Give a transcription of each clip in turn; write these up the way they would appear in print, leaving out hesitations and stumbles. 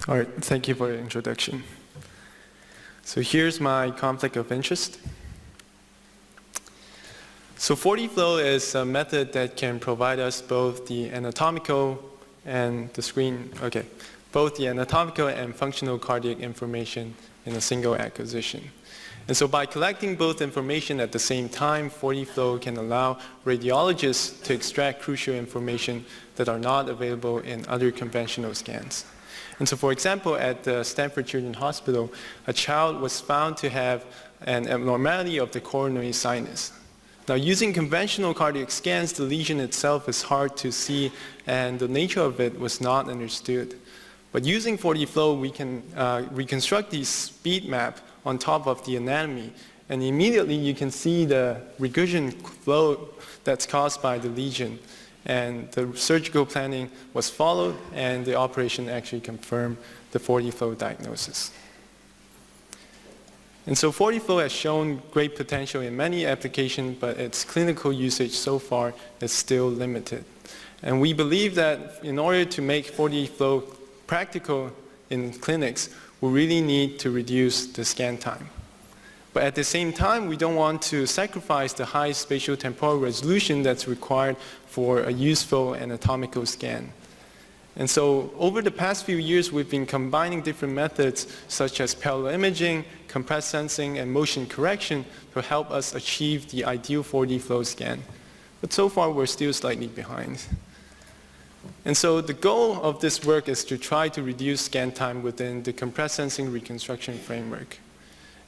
All right, thank you for the introduction. So here's my conflict of interest. So 4D flow is a method that can provide us both the anatomical and both the anatomical and functional cardiac information in a single acquisition. And so by collecting both information at the same time, 4D flow can allow radiologists to extract crucial information that are not available in other conventional scans. And so, for example, at the Stanford Children's Hospital, a child was found to have an abnormality of the coronary sinus. Now, using conventional cardiac scans, the lesion itself is hard to see, and the nature of it was not understood. But using 4D flow, we can reconstruct the speed map on top of the anatomy, and immediately you can see the regurgitation flow that's caused by the lesion. And the surgical planning was followed, and the operation actually confirmed the 4D flow diagnosis. And so 4D flow has shown great potential in many applications, but its clinical usage so far is still limited. And we believe that in order to make 4D flow practical in clinics, we really need to reduce the scan time. But at the same time, we don't want to sacrifice the high spatial temporal resolution that's required for a useful anatomical scan. And so over the past few years, we've been combining different methods such as parallel imaging, compressed sensing, and motion correction to help us achieve the ideal 4D flow scan. But so far, we're still slightly behind. And so the goal of this work is to try to reduce scan time within the compressed sensing reconstruction framework.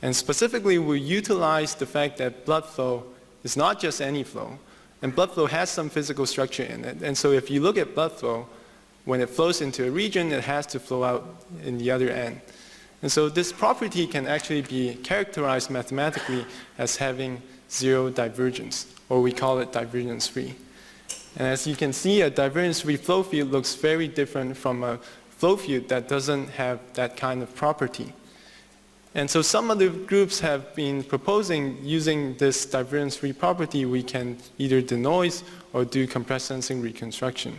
And specifically, we utilize the fact that blood flow is not just any flow, and blood flow has some physical structure in it. And so if you look at blood flow, when it flows into a region, it has to flow out in the other end. And so this property can actually be characterized mathematically as having zero divergence, or we call it divergence-free. And as you can see, a divergence-free flow field looks very different from a flow field that doesn't have that kind of property. And so some other groups have been proposing using this divergence-free property, we can either denoise or do compressed sensing reconstruction.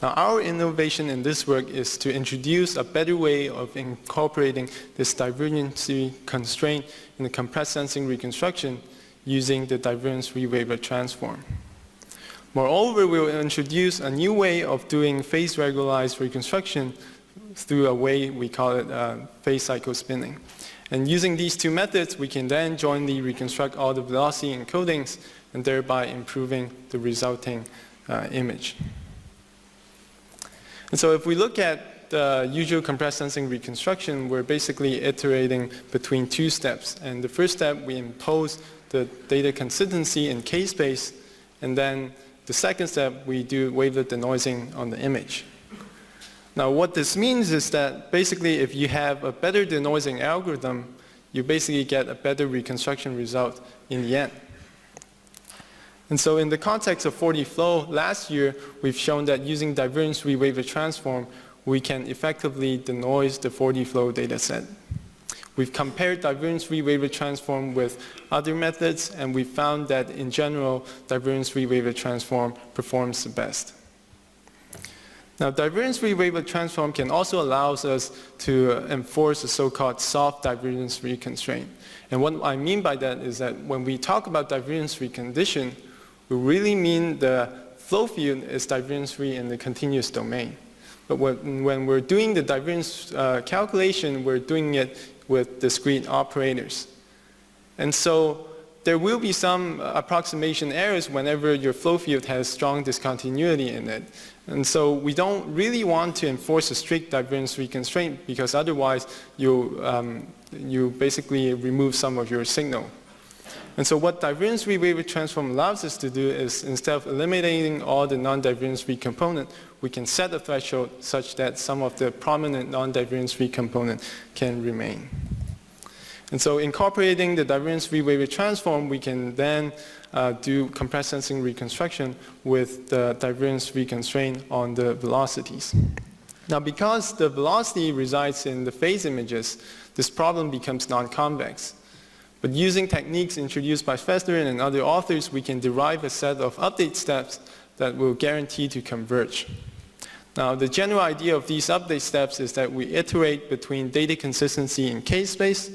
Now, our innovation in this work is to introduce a better way of incorporating this divergence-free constraint in the compressed sensing reconstruction using the divergence-free Wavelet Transform. Moreover, we will introduce a new way of doing phase regularized reconstruction through a way we call it phase cycle spinning. And using these two methods, we can then jointly reconstruct all the velocity encodings and thereby improving the resulting image. And so if we look at the usual compressed sensing reconstruction, we're basically iterating between two steps. And the first step, we impose the data consistency in K-space, and then the second step, we do wavelet denoising on the image. Now, what this means is that basically if you have a better denoising algorithm, you basically get a better reconstruction result in the end. And so in the context of 4D flow, last year, we've shown that using divergence-free Wavelet Transform, we can effectively denoise the 4D flow data set. We've compared divergence-free Wavelet Transform with other methods, and we found that in general, divergence-free Wavelet Transform performs the best. Now, divergence-free Wavelet Transform can also allow us to enforce a so-called soft divergence-free constraint. And what I mean by that is that when we talk about divergence-free condition, we really mean the flow field is divergence-free in the continuous domain. But when we're doing the divergence calculation, we're doing it with discrete operators. And so there will be some approximation errors whenever your flow field has strong discontinuity in it. And so we don't really want to enforce a strict divergence-free constraint because otherwise you basically remove some of your signal. And so what divergence-free Wavelet Transform allows us to do is instead of eliminating all the non-divergence-free components, we can set a threshold such that some of the prominent non-divergence-free components can remain. And so incorporating the divergence-free Wavelet Transform, we can then do compressed sensing reconstruction with the divergence-free constraint on the velocities. Now, because the velocity resides in the phase images, this problem becomes non-convex. But using techniques introduced by Fessler and other authors, we can derive a set of update steps that will guarantee to converge. Now, the general idea of these update steps is that we iterate between data consistency in K-space,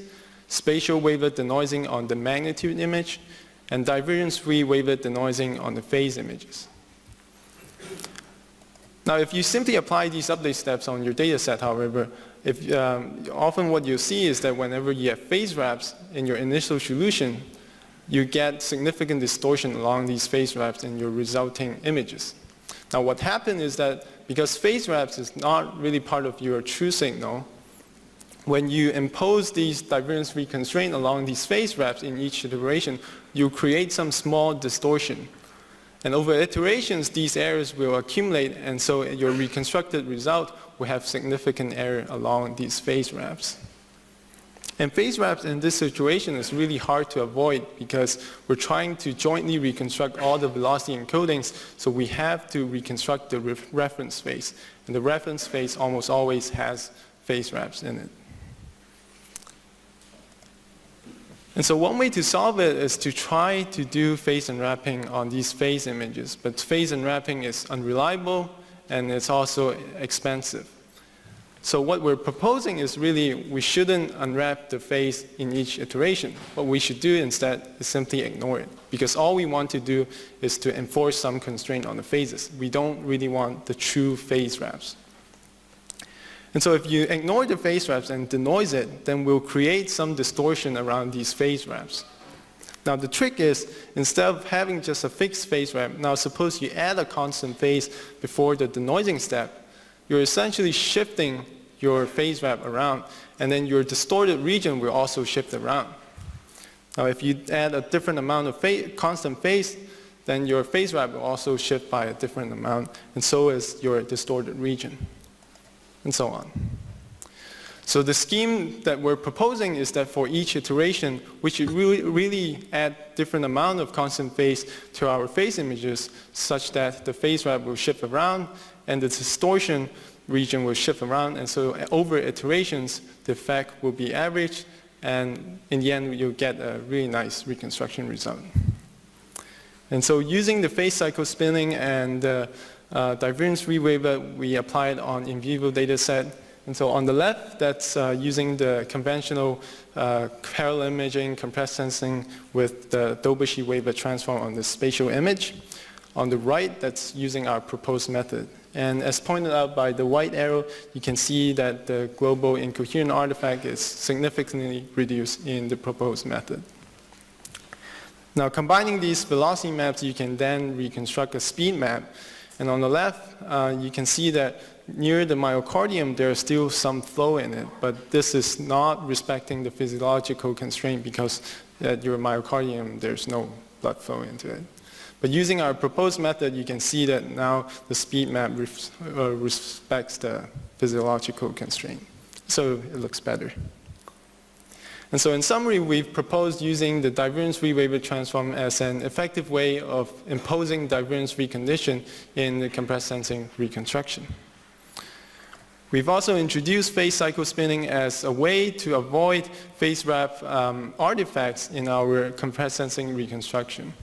spatial wavelet denoising on the magnitude image, and divergence-free wavelet denoising on the phase images. Now, if you simply apply these update steps on your data set, however, often what you'll see is that whenever you have phase wraps in your initial solution, you get significant distortion along these phase wraps in your resulting images. Now, what happened is that because phase wraps is not really part of your true signal, when you impose these divergence-free constraints along these phase wraps in each iteration, you create some small distortion. And over iterations, these errors will accumulate, and so your reconstructed result will have significant error along these phase wraps. And phase wraps in this situation is really hard to avoid because we're trying to jointly reconstruct all the velocity encodings, so we have to reconstruct the reference phase. And the reference phase almost always has phase wraps in it. And so one way to solve it is to try to do phase unwrapping on these phase images. But phase unwrapping is unreliable and it's also expensive. So what we're proposing is really we shouldn't unwrap the phase in each iteration. What we should do instead is simply ignore it. Because all we want to do is to enforce some constraint on the phases. We don't really want the true phase wraps. And so if you ignore the phase wraps and denoise it, then we'll create some distortion around these phase wraps. Now the trick is, instead of having just a fixed phase wrap, now suppose you add a constant phase before the denoising step, you're essentially shifting your phase wrap around, and then your distorted region will also shift around. Now if you add a different amount of constant phase, then your phase wrap will also shift by a different amount, and so is your distorted region, and so on. So the scheme that we're proposing is that for each iteration, we should really add different amount of constant phase to our phase images such that the phase wrap will shift around and the distortion region will shift around, and so over iterations, the effect will be averaged, and in the end, you'll get a really nice reconstruction result. And so using the phase cycle spinning and divergence-free wavelet, we applied on in vivo data set. And so on the left, that's using the conventional parallel imaging, compressed sensing with the Dobushi wavelet transform on the spatial image. On the right, that's using our proposed method. And as pointed out by the white arrow, you can see that the global incoherent artifact is significantly reduced in the proposed method. Now, combining these velocity maps, you can then reconstruct a speed map. And on the left, you can see that near the myocardium, there is still some flow in it, but this is not respecting the physiological constraint because at your myocardium, there's no blood flow into it. But using our proposed method, you can see that now the speed map respects the physiological constraint. So it looks better. And so in summary, we've proposed using the divergence-free wavelet transform as an effective way of imposing divergence-free condition in the compressed sensing reconstruction. We've also introduced phase cycle spinning as a way to avoid phase wrap artifacts in our compressed sensing reconstruction.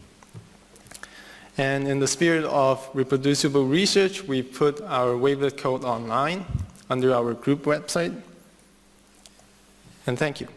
And in the spirit of reproducible research, we put our wavelet code online under our group website. And thank you.